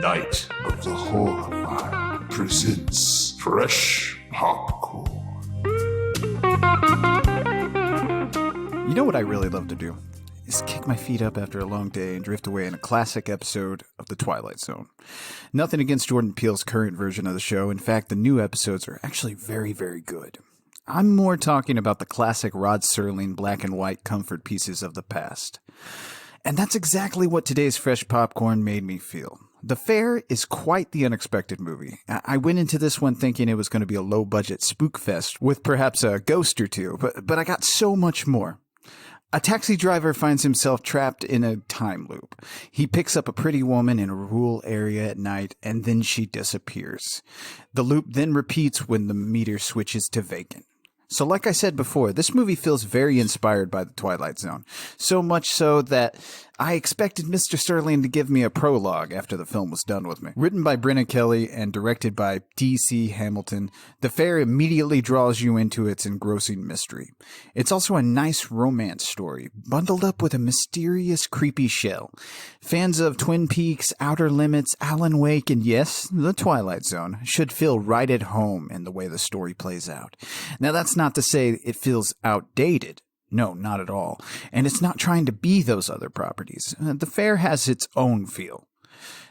Night of the Horrified presents Fresh Popcorn. You know what I really love to do? Is kick my feet up after a long day and drift away in a classic episode of The Twilight Zone. Nothing against Jordan Peele's current version of the show. In fact, the new episodes are actually very, very good. I'm more talking about the classic Rod Serling black and white comfort pieces of the past. And that's exactly what today's Fresh Popcorn made me feel. The Fair is quite the unexpected movie. I went into this one thinking it was going to be a low-budget spook fest with perhaps a ghost or two, but I got so much more. A taxi driver finds himself trapped in a time loop. He picks up a pretty woman in a rural area at night, and then she disappears. The loop then repeats when the meter switches to vacant. So like I said before, this movie feels very inspired by The Twilight Zone. So much so that I expected Mr. Serling to give me a prologue after the film was done with me. Written by Brinna Kelly and directed by D.C. Hamilton, The Fair immediately draws you into its engrossing mystery. It's also a nice romance story, bundled up with a mysterious, creepy shell. Fans of Twin Peaks, Outer Limits, Alan Wake, and yes, The Twilight Zone should feel right at home in the way the story plays out. Now that's not to say it feels outdated. No, not at all. And it's not trying to be those other properties. The Fair has its own feel.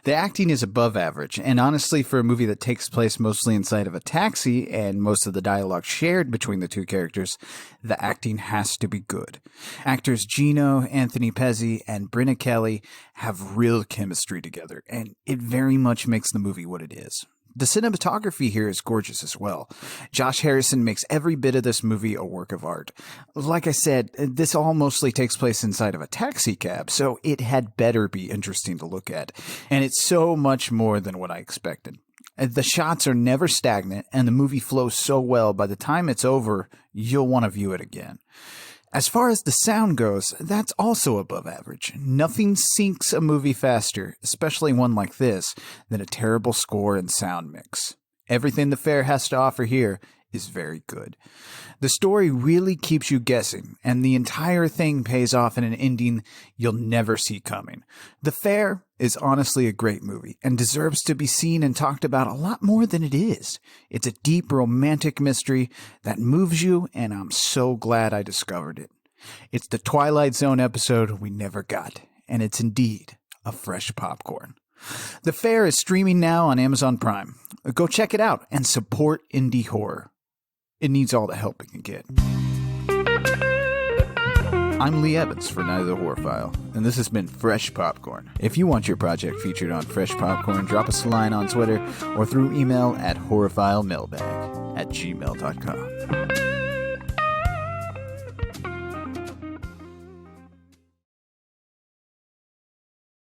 The acting is above average, and honestly, for a movie that takes place mostly inside of a taxi and most of the dialogue shared between the two characters, the acting has to be good. Actors Gino, Anthony Pezzi, and Brinna Kelly have real chemistry together, and it very much makes the movie what it is. The cinematography here is gorgeous as well. Josh Harrison makes every bit of this movie a work of art. Like I said, this all mostly takes place inside of a taxi cab, so it had better be interesting to look at. And it's so much more than what I expected. The shots are never stagnant, and the movie flows so well, by the time it's over, you'll want to view it again. As far as the sound goes, that's also above average. Nothing sinks a movie faster, especially one like this, than a terrible score and sound mix. Everything The Fair has to offer here is very good. The story really keeps you guessing, and the entire thing pays off in an ending you'll never see coming. The Fair is honestly a great movie, and deserves to be seen and talked about a lot more than it is. It's a deep romantic mystery that moves you, and I'm so glad I discovered it. It's the Twilight Zone episode we never got, and it's indeed a fresh popcorn. The Fair is streaming now on Amazon Prime. Go check it out and support indie horror. It needs all the help it can get. I'm Leigh Evans for Night of the Horror File, and this has been Fresh Popcorn. If you want your project featured on Fresh Popcorn, drop us a line on Twitter or through email at horrorfilemailbag@gmail.com.